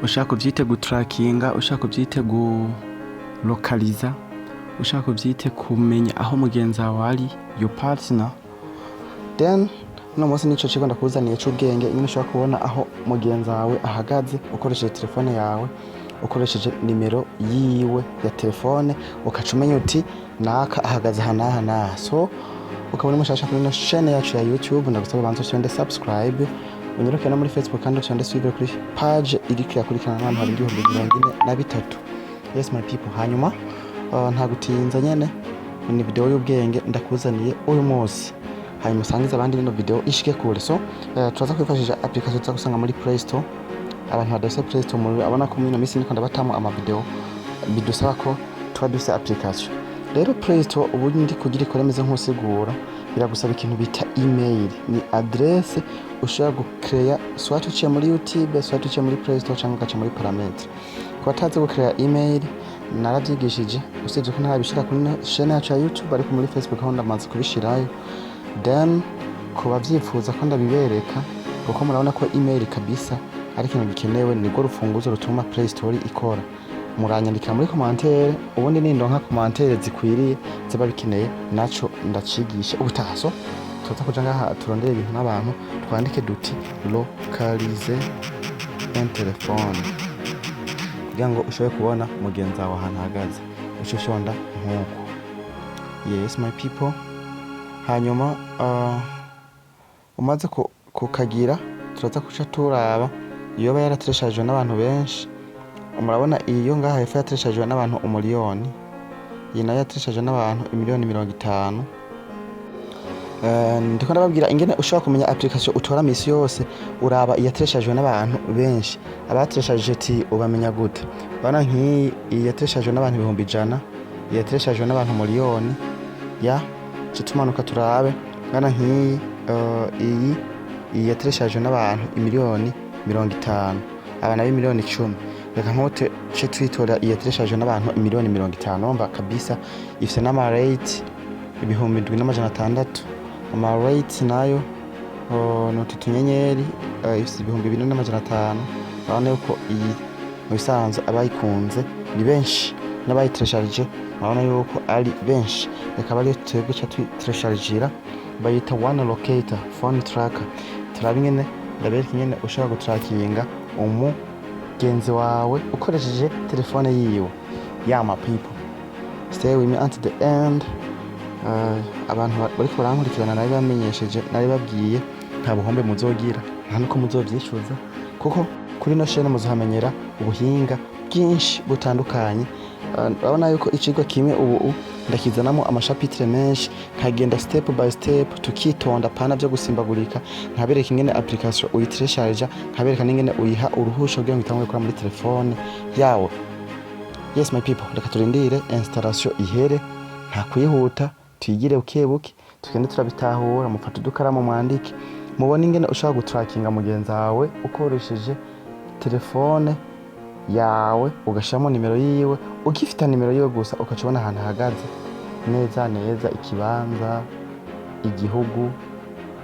ushaka ubyite gutrackinga, ushaka ubyite gulokaliza, ushaka ubyite kumenya aho mugenzi wawe ari, your partner. Then uno munsi nico kigo ndakuzaniye cy'ubwenge, nyine ushaka kubona aho mugenzi wawe ahagaze ukoresheje telefone yawe, ukoresheje nimero yiwe ya telefone, ukacumenya uti naka ahagaze hanaha na. So ukabona mushasha kuri channel yacu ya YouTube, ndagusaba banzo cyonde subscribe, unyiruke no muri Facebook kandi cyonde suivre kuri page iri kwikurikirana n'abantu hari ibihumbi 43. Yes my people, hanyuma nta gutinza nyene ni video y'ubwenge ndakuzaniye uyu munsi, hanyuma usangiza abandi ino video ishike kure. So turaza kwifashisha application za gusanga muri Play Store. Abantu badose Play Store muri abona ko mino misi niko ndabatamo ama video bidusaba ko twaduse application. Rero Play Store ubu ndi kugira ikoremeze nk'usigura, biragusaba ikintu bita email, ni adresse ushaka gucreate soit uciye muri YouTube, soit uciye muri Play Store cyangwa ugaca muri paramètres. Ko ataze gucreate email narabyigishije, usibye ko ntarabishira kuri channel yacu ya YouTube ariko muri Facebook aho ndamaze kubishirayo. Then kuba byifuza ko ndabibereka kuko murabona ko email kabisa ari ikintu gikenewe, nibwo rufunguzo rutuma Play Store ikora. Muranyandikira muri commentaire, ubundi nindonka commentaire zikwiriye ziba bikeneye naco ndacigisha ubutaso. Tuza kuja ngaha turondera ibintu n'abantu twandike duti localize un téléphone kugira ngo ushobore kubona mugenzi wawe ahantu ahagaze, ushonda nkuko. Yes my people, hanyuma umaze kukagira turaza kuca turaba iyo ba yaratereshajwe n'abantu benshi. Murabona iyo ngaha hepfo yatereshajwe n'abantu 1,000,000, iyi nayo yatereshajwe n'abantu 1,050,000. Ndiko ndababwira ingene ushobora kumenya application utora misi yose, uraba iyatereshajwe n'abantu benshi. Abatereshaje ti ubamenya gute? Bana nk'iyi yatereshajwe n'abantu 100,000, yatereshajwe n'abantu 1,000,000 ya tumanuka turabe. Bana nk'iyi iyi yatereshajwe n'abantu 1,50,000, abana b'1,10,000. Reka nkote cyo twitora iyatereshajwe n'abantu 1,50,000 mba kabisa ifite n'ama rate 7,600. Ama rate nayo no tutunyenyeri ifite 2,500. Urabona yuko iyi mubisanzwe abayikunze ni benshi, n'abayitereshaje urabona yuko ari benshi. Reka bari twebwe cyo twitereshagira bayita one locator phone tracker. Turabingene ndabereka ingene ushaka gutrackinga umugenzi wawe ukoresheje telefone yiwe. Yeah my people, stay with me until the end. Abantu bari kurankurikirana nari bamenyesheje, nari babwiye nta buhombe muzogira, nta nuko muzovyishuza, kuko kuri no chaîne muzohamenyera ubuhinga bwinshi butandukanye. Urabona yuko ikigo kimwe ubu ndakizanamo amashapitre menshi, nkagenda step by step, tukitonda pana byo gusimbagurika, nkabereka ingene application uyitereshaje, nkabereka n'ingene uyiha uruhusho kugira ngo itangwe gukora muri telefone yawe. Yes my people, reka turindire installation ihere, nta kwihuta, tuyigire bukebuke, tugende turabitahura, mufata udukaramu mwandike, mubone ingene ushaka gutrackinga mugenzi wawe ukoresheje telefone yawe, ugashamo nimero yiwe. Ugifita nimero yiwe gusa ukacibona ahantu ahagaze neza neza, ikibanza, igihugu,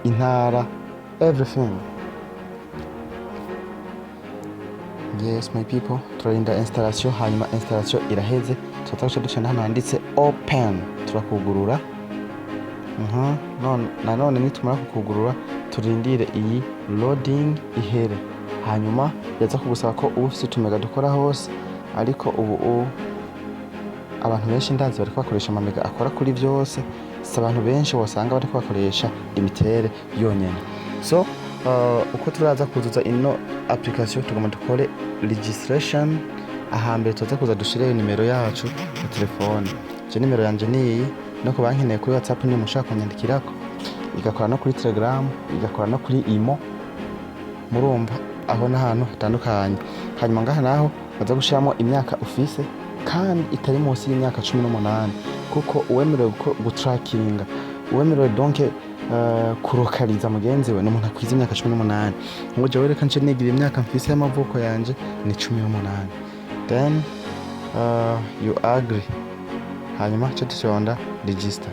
intara, everything. Yes my people, turarinda installation, hanyuma installation iraheze tutaje ducana hano handitse open, turakugurura. None nitumara kukugurura turindire iyi loading ihere, hanyuma yaza kugusaba ko ufite utumega dukora hose, ariko ubu abantu benshi ndazi bari kwakoresha amamega akora kuri byose. Si abantu benshi wasanga bari kwakoresha imitere yonyene. So uko turaza kuzuza ino application tugomba dukore registration. Ahambere tuza kuza dushire nimero yacu ya telefone. Je nimero yanje niyi, no ko bankeneye kuri WhatsApp ni mushaka kunyandikirako, igakora no kuri Telegram, igakora no kuri Imo. Murumva aho n'ahantu hatandukanye. Hanyuma ngaha naho baza gushiramo imyaka ufise kandi itari munsi y'imyaka 18, kuko uwemerewe gutrackinga, uwemerewe donc kurokaliza mugenzi we n'umuntu akwiza imyaka 18. Ngo je wereka nce nigira imyaka mfise y'amavuko yanje ni 18. Then you agree, hanyuma cyo dushonda register,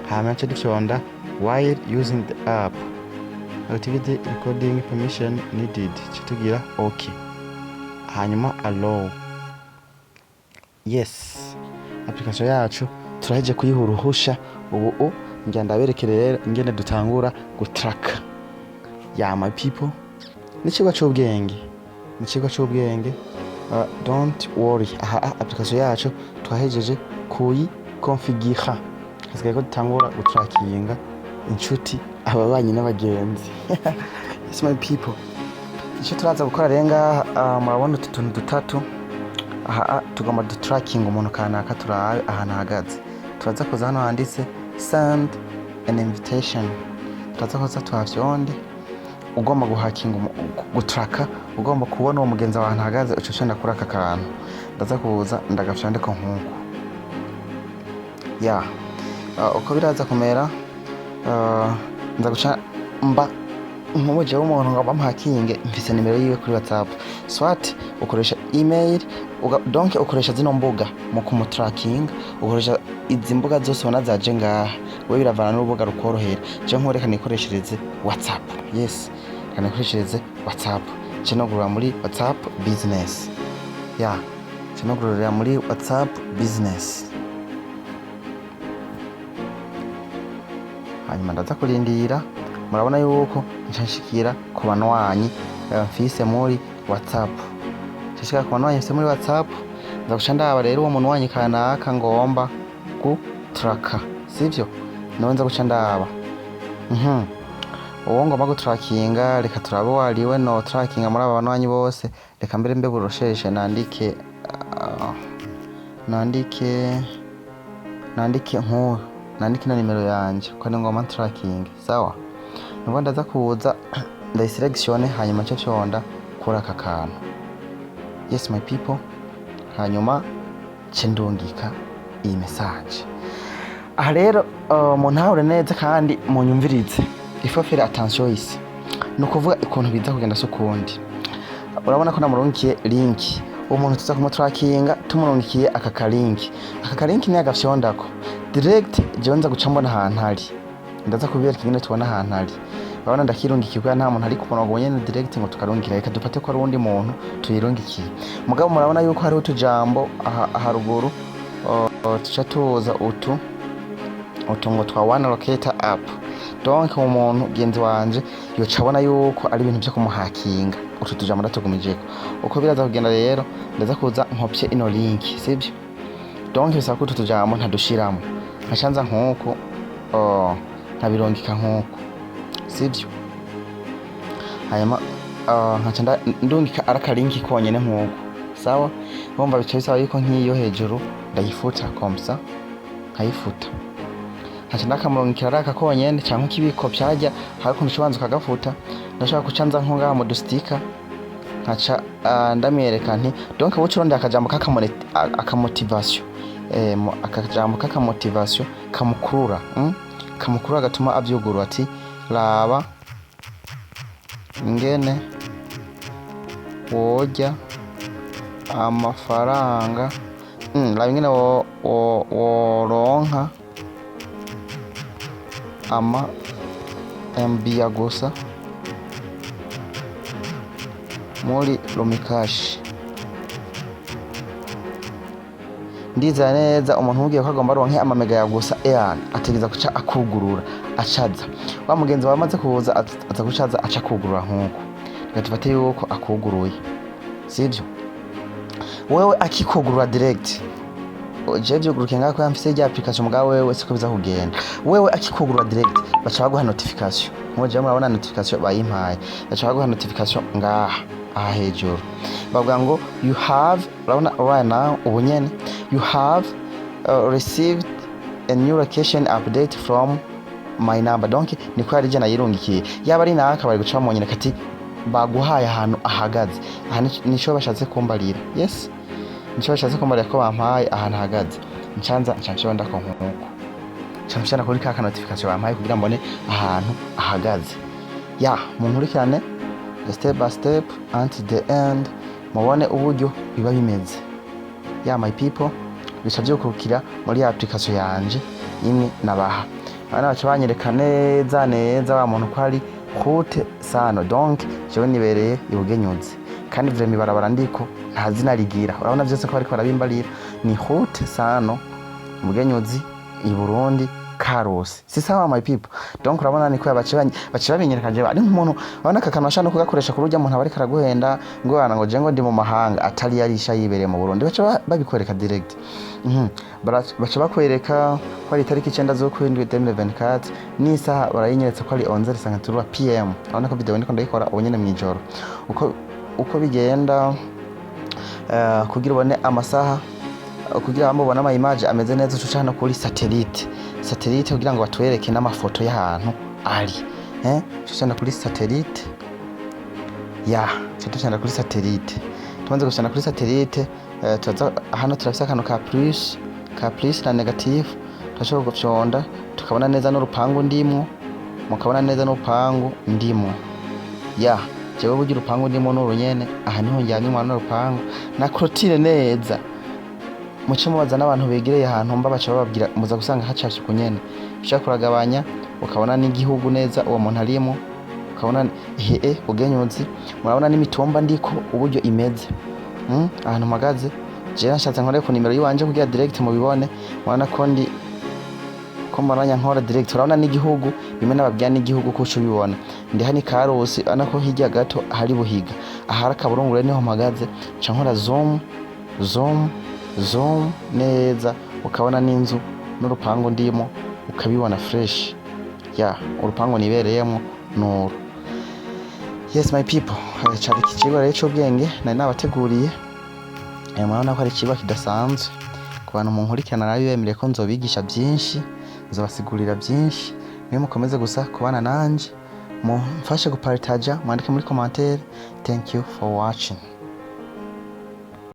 hanyuma cyo dushonda while using the app. activity recording permission needed tugira okay, hanyuma allow. Yes, application yacu turaheje kuyiha uruhusha. Ubu njya ndaberekere rero ingene dutangura gutraka. My people, ni cigwa c'ubwenge, don't worry. Application yacu twahejeje kuyi configure, hasigaye ko dutangura gutrakinga inshuti, ababanyi n'abagenzi. Yes my people, icyo turaza gukora renga, murabona utu tuntu dutatu. Tugomba dutracking umuntu kanaka turabe ahantu ahagaze. Turaza kuza hano handitse send an invitation, turaza kuza tuhavyonde. Ugomba guhakinga gutraka, ugomba kubona uwo mugenzi wawe ahantu ahagaze, uco cyo ndakora aka kantu. Ndaza kuza ndagafyandika nkuko uko biraza kumera. Nza guca mba nk'umuje w'umuntu ngo bamuhakinge, mfise nimero yiwe kuri WhatsApp. Swat ukoresha email, donc ukoresha zino mbuga mu kumutracking, ukoresha izi mbuga zose ubona zaje ngaha. Wewe biravana n'urubuga rukorohera. Je nkoreka nikoreshereze WhatsApp. Yes, kanikoreshereze WhatsApp. Cenogurura muri WhatsApp business. Cenogurura muri WhatsApp business. Hanyuma ndaza kurindira. Murabona yuko nshashikira ku banwanyi mfise muri WhatsApp. Nshashikira ku banwanyi mfise muri WhatsApp. Nza guca ndaba rero uwo munwanyi kanaka ngomba gutraka, sivyo? Nawe nza guca ndaba uwo ngomba gutrakinga. Reka turabe wariwe no trackinga muri aba banwanyi bose. Reka mbere mbe burosheshe nandike na nimero yanje ko ni ngomba tracking, sawa? Nuko ndaza kuza ndayiselection, hanyuma cyo cyonda kora aka kantu. Yes my people, hanyuma cendungika iyi message. Aha rero muntahure neza kandi munyumvirize. Ifo faire attention isi. Nukuvuga ikuntu biza kugenda sukundi. Urabona ko namurungikiye link. Umuntu tuza kumutrakinga tumurungikiye aka link. Aka link ni agafyondako. Direct jonza guca mbona ahantu hari. Ndaza kubereka ingene tubona ahantu hari. Urabona ndakirungikirwa nta muntu ari kubonago nyene direct ngo tukarungikira. Reka dufate ko ari undi muntu tuyirungikiye. Mugabo murabona yuko hari utujambo haruguru tuca tuza utu ngo twa one locator app. Donc umuntu genzi wanje yocabona yuko ari ibintu byo kumuhakinga. Utu tujambo ndatugumijeko. Uko biraza kugenda rero ndaza kuza nkopye ino link, sibyo? Donc bisaba ko utu tujambo ntadushiramo. Nkashanza nkuko ntabirongika nkuko, sibyo? Hanyuma nkacanda ndungika araka link konyene nkuko, sawa? Bomba bica bisaba yuko nkiyo hejuru ndayifuta komsa, nkayifuta. Nkacanda kamurungikira araka konyene canke kibiko byajya hakuno ubanza kagafuta. Ndashaka kucanza nkunga mu dustika, nkaca ndamwereka nti donc bucuronde akajambo akamotivation, akajambo kakamotivation kamukurura, kamukurura gatuma avyugurura ati raba ingene wojya amafaranga, raba ingene woronka ama MB ya gusa muri Lumikash. Ndiza neza umuntu ugiye ko agomba ronke ama mega ya gusa ategeza kuca akugurura acaza. Wa mugenzi wamaze kuza aza gucaza aca kugurura nkuko. Reka tufate yuko akuguruye, sivyo? Wewe akikugurura direct jeje guruke ngako yamfise rya application mugabo wewe siko biza kugenda. Wewe akikugurura direct baca baguha notification. Mwoje murabona notification bayimpaye. Baca baguha notification ngaha aha hejuru. Bavuga ngo you have, urabona right now ubunyene, you have received a new location update from my number. Donc ni ko yarije nayirungikiye. Yaba ari naka bari guca mu nyine kati baguhaye ahantu ahagaze. Aha nico bashatse kumbarira. Yes, nico bashatse kumbarira ko bampaye ahantu ahagaze. Ncanza ndako nkuko. Cyane kuri ka notification bampaye kugira mbone ahantu ahagaze. Munkurikirane step by step until the end, mubone uburyo biba bimeze. My people, bica byukurukira muri application yanje imwe nabaha. Bana baca banyereka neza wa muntu ko ari route sano, donc jewe nibereye ibugenyuzi kandi vraiment ibarabara ndiko nta zina rigira, urabona vyose ko bariko barabimbarira ni route sano ibugenyuzi i Burundi Karusi, si sawa my people. Donc urabona niko bace babinyerekaje ari nk'umuntu abana kakano ashana kugakoresha kurujya umuntu abari karaguhenda ngo bana ngo je ngo ndi mu mahanga atari yarisha yibereye mu Burundi, bace babikwereka direct. Bace bakwereka ko ari tariki 9 zo kwindwi 2024 n'isaha barayinyeretse ko ari 11:53 PM. Urabona ko video ndiko ndayikora ubonyene mu ijoro uko bigenda kugira ubone amasaha kugira bamubona ama image ameze neza ucana kuri satellite kugira ngo batwereke n'amafoto y'ahantu ari ucana kuri satellite tucana kuri satellite tumanze gucana kuri satellite tuza hano turafise akantu ka plus na negative turashobora gufyonda tukabona neza n'urupangu ndimo mukabona neza n'urupangu ndimo jewe bugira urupangu ndimo n'urunyene aha niho njyanye umwana n'urupangu na clôture neza muce mubaza n'abantu begereye ahantu mba baca bababwira muza gusanga hacashe kunyene ushaka kuragabanya ukabona n'igihugu neza uwo muntu arimo ukabona Bugenyuzi murabona n'imitumba ndiko uburyo imeze ahantu magaze je nashatse nkore ku nimero yiwanje kugira direct mubibone murabona ko ndi ko maranya nkora direct urabona n'igihugu bimwe n'ababya n'igihugu ko ubibona ndi hani Karusi anako hirya gato hari Buhiga ahara kaburungure niho magaze nca nkora zoom neza ukabona n'inzu n'urupangu ndimo ukabibona fresh urupangu nibereyemo nuru. Yes my people, cyari kicibwa rero cyo bwenge nari nabateguriye murabona ko ari kiba kidasanzwe ku bantu munkurikirana nabi bemereye ko nzobigisha byinshi nzobasigurira byinshi niyo mukomeze gusa kubana nanje mumfashe gupartager mwandike muri commentaire. Thank you for watching.